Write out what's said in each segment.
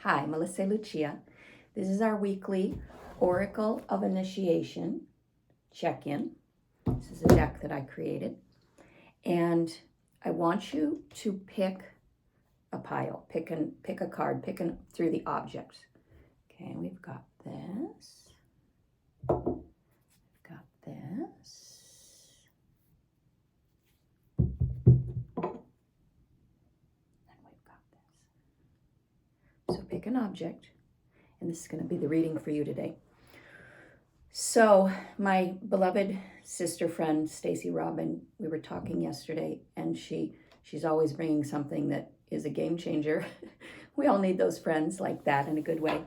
Hi, Mellissae Lucia. This is our weekly Oracle of Initiation check-in. This is a deck that I created. And I want you to pick a pile, pick a card, through the objects. Okay, we've got this. We've got this. So pick an object, and this is going to be the reading for you today. So my beloved sister friend, Stacy Robin, we were talking yesterday, and she's always bringing something that is a game changer. We all need those friends like that in a good way.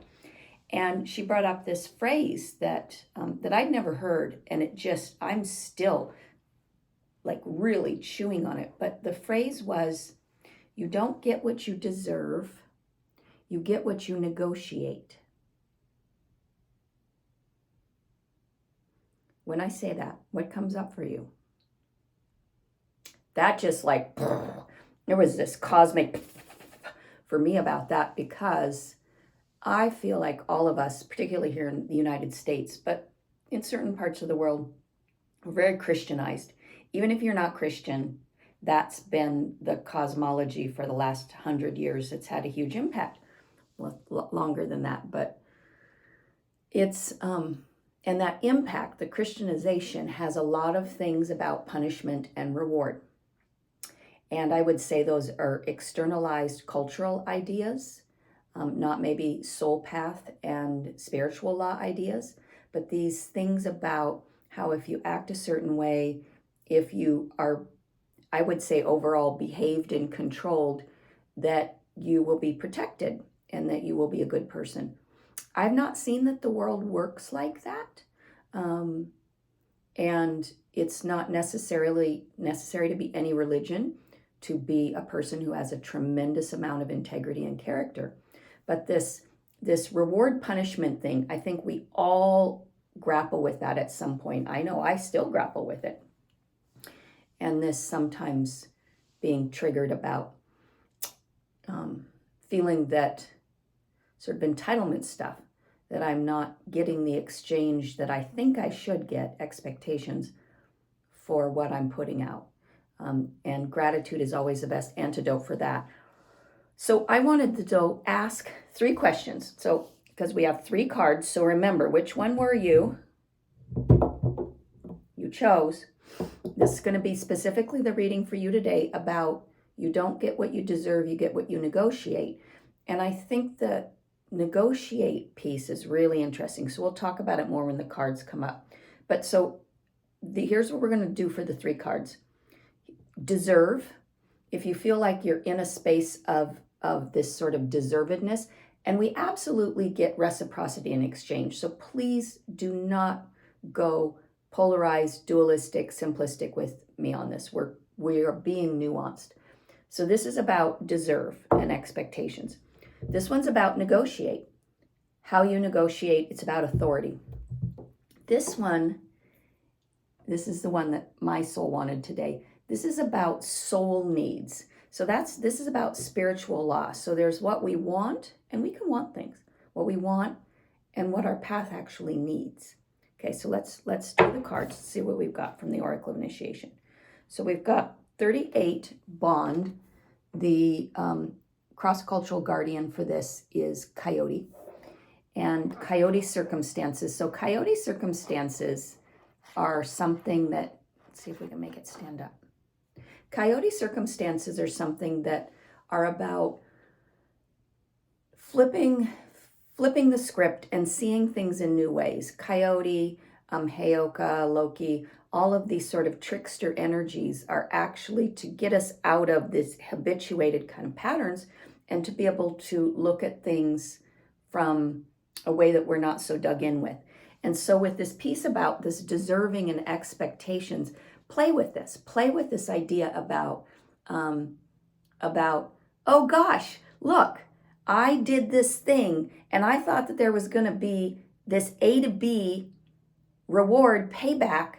And she brought up this phrase that I'd never heard, and I'm still like really chewing on it. But the phrase was, you don't get what you deserve, you get what you negotiate. When I say that, what comes up for you? That just like, there was this cosmic for me about that, because I feel like all of us, particularly here in the United States, but in certain parts of the world, we're very Christianized. Even if you're not Christian, that's been the cosmology for the last 100 years. It's had a huge impact. Well, longer than that, but it's, and that impact, the Christianization, has a lot of things about punishment and reward. And I would say those are externalized cultural ideas, not maybe soul path and spiritual law ideas, but these things about how if you act a certain way, if you are, I would say, overall behaved and controlled, that you will be protected and that you will be a good person. I've not seen that the world works like that. And it's not necessarily necessary to be any religion to be a person who has a tremendous amount of integrity and character. But this reward punishment thing, I think we all grapple with that at some point. I know I still grapple with it. And this sometimes being triggered about feeling that sort of entitlement stuff, that I'm not getting the exchange that I think I should get, expectations for what I'm putting out. And gratitude is always the best antidote for that. So I wanted to ask 3 questions. So, because we have 3 cards, so remember, which one were you? You chose. This is going to be specifically the reading for you today about you don't get what you deserve, you get what you negotiate. And I think the negotiate piece is really interesting. So we'll talk about it more when the cards come up. But so here's what we're going to do for the 3 cards. Deserve. If you feel like you're in a space of this sort of deservedness, and we absolutely get reciprocity in exchange. So please do not go polarized, dualistic, simplistic with me on this. We are being nuanced. So this is about deserve and expectations. This one's about negotiate. How you negotiate, it's about authority. This is the one that my soul wanted today. This is about soul needs. So this is about spiritual law. So there's what we want, and we can want things. What we want and what our path actually needs. Okay, so let's do the cards, see what we've got from the Oracle of Initiation. So we've got 38 Bond. The cross-cultural guardian for this is Coyote. And Coyote circumstances. So Coyote circumstances are something that, let's see if we can make it stand up. Coyote circumstances are something that are about flipping the script and seeing things in new ways. Coyote, Heyoka, Loki, all of these sort of trickster energies are actually to get us out of this habituated kind of patterns and to be able to look at things from a way that we're not so dug in with. And so with this piece about this deserving and expectations, play with this idea about, oh gosh, look, I did this thing and I thought that there was going to be this A to B reward payback,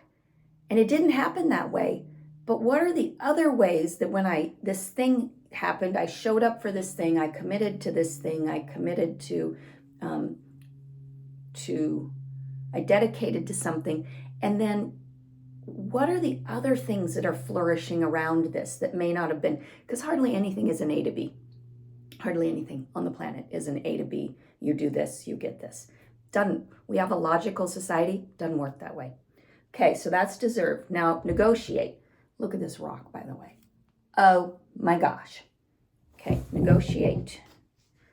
and it didn't happen that way. But what are the other ways that when this thing happened. I showed up for this thing. I committed to this thing. I committed I dedicated to something. And then what are the other things that are flourishing around this that may not have been? Because hardly anything is an A to B. Hardly anything on the planet is an A to B. You do this, you get this. Doesn't. We have a logical society. Doesn't work that way. Okay, so that's deserve. Now negotiate. Look at this rock, by the way. Oh my gosh. Okay, negotiate.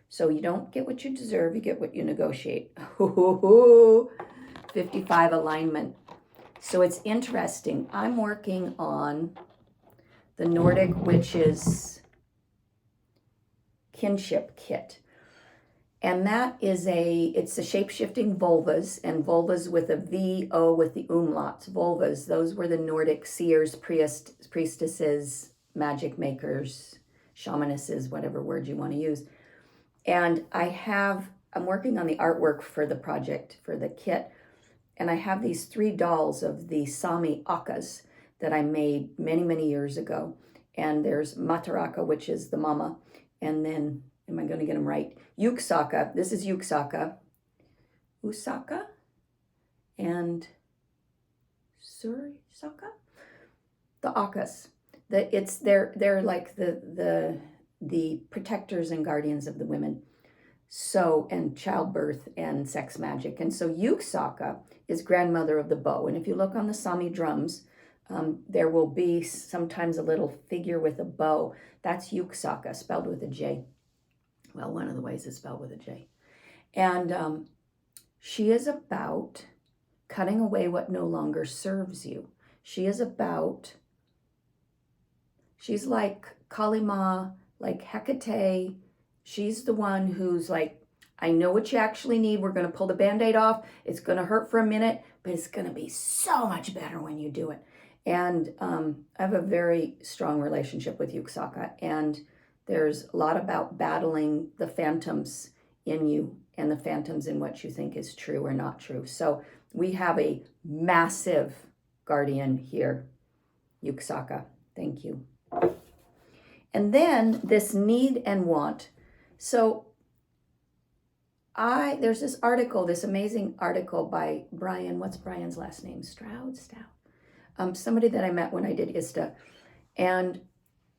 So you don't get what you deserve, you get what you negotiate. 55 alignment. So it's interesting. I'm working on the Nordic Witches Kinship Kit. And that is it's a shape-shifting vulvas, and vulvas with a V-O with the umlauts. Vulvas, those were the Nordic seers, priestesses, magic makers, shamanesses, whatever word you want to use. And I'm working on the artwork for the project, for the kit. And I have these 3 dolls of the Sami Akkas that I made many, many years ago. And there's Mataraka, which is the mama. And then, am I going to get them right? Yuksaka. This is Yuksaka. Usaka. And Surisaka. The Akkas. They're like the protectors and guardians of the women. So, and childbirth and sex magic. And so Yuksaka is grandmother of the bow. And if you look on the Sami drums, there will be sometimes a little figure with a bow. That's Yuksaka, spelled with a J. Well, one of the ways is spelled with a J. And she is about cutting away what no longer serves you. She's like Kalima, like Hecate. She's the one who's like, I know what you actually need. We're going to pull the Band-Aid off. It's going to hurt for a minute, but it's going to be so much better when you do it. And I have a very strong relationship with Yuksaka. And there's a lot about battling the phantoms in you and the phantoms in what you think is true or not true. So we have a massive guardian here, Yuksaka. Thank you. And then this need and want. So there's this article, this amazing article by Brian. What's Brian's last name? Stroud? Somebody that I met when I did ISTA. And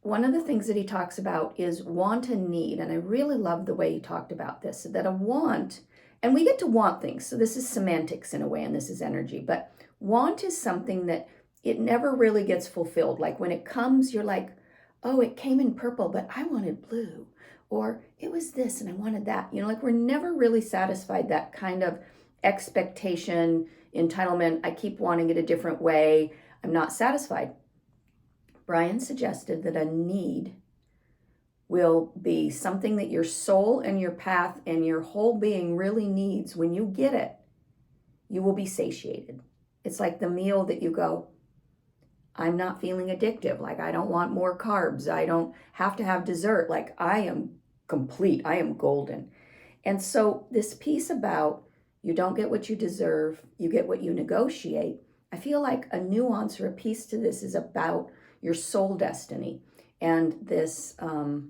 one of the things that he talks about is want and need. And I really love the way he talked about this, that a want, and we get to want things. So this is semantics in a way, and this is energy. But want is something that it never really gets fulfilled. Like when it comes, you're like, oh, it came in purple, but I wanted blue. Or it was this and I wanted that. You know, like we're never really satisfied, that kind of expectation, entitlement. I keep wanting it a different way. I'm not satisfied. Brian suggested that a need will be something that your soul and your path and your whole being really needs. When you get it, you will be satiated. It's like the meal that you go, I'm not feeling addictive. Like I don't want more carbs. I don't have to have dessert. Like I am complete. I am golden. And so this piece about you don't get what you deserve, you get what you negotiate. I feel like a nuance or a piece to this is about your soul destiny. And this, the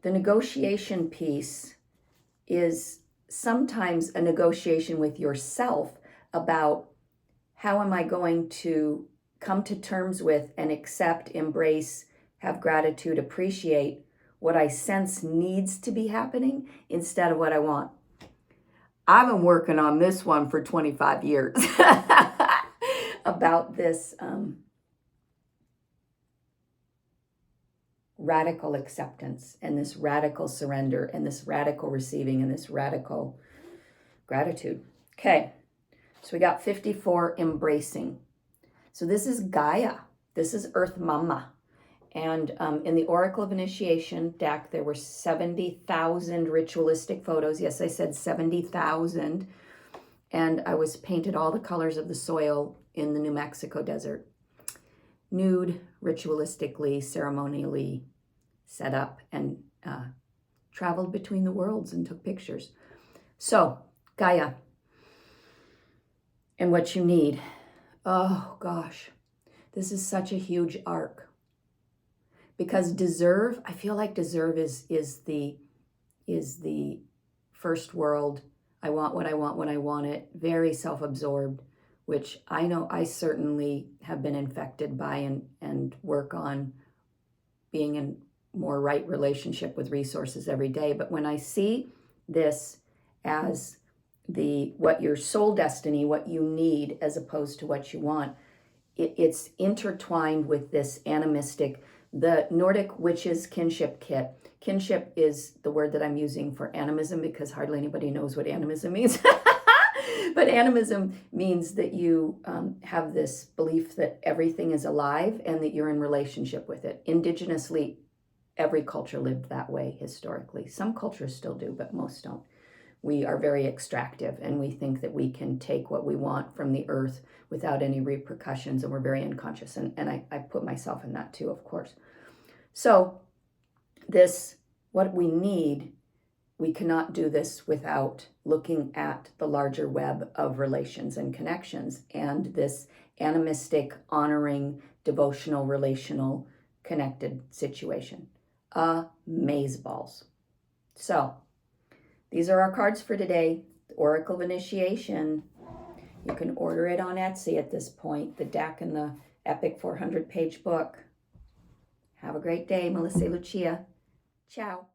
negotiation piece is sometimes a negotiation with yourself about how am I going to come to terms with and accept, embrace, have gratitude, appreciate what I sense needs to be happening instead of what I want. I've been working on this one for 25 years about this radical acceptance and this radical surrender and this radical receiving and this radical gratitude. Okay, so we got 54, embracing. So this is Gaia. This is Earth Mama. And in the Oracle of Initiation deck, there were 70,000 ritualistic photos. Yes, I said 70,000. And I was painted all the colors of the soil in the New Mexico desert. Nude, ritualistically, ceremonially set up, and traveled between the worlds and took pictures. So, Gaia. And what you need. Oh, gosh. This is such a huge arc. Because deserve, I feel like deserve is the first world. I want what I want when I want it. Very self-absorbed, which I know I certainly have been infected by and work on being in more right relationship with resources every day. But when I see this as what your soul destiny, what you need, as opposed to what you want, it's intertwined with this animistic, the Nordic witches kinship kit. Kinship is the word that I'm using for animism because hardly anybody knows what animism means. But animism means that you have this belief that everything is alive and that you're in relationship with it. Indigenously, every culture lived that way historically. Some cultures still do, but most don't. We are very extractive, and we think that we can take what we want from the earth without any repercussions, and we're very unconscious. And I put myself in that too, of course. So what we need, we cannot do this without looking at the larger web of relations and connections, and this animistic, honoring, devotional, relational, connected situation. Amazeballs. So these are our cards for today. The Oracle of Initiation. You can order it on Etsy at this point, the deck and the epic 400-page book. Have a great day, Mellissae Lucia. Ciao.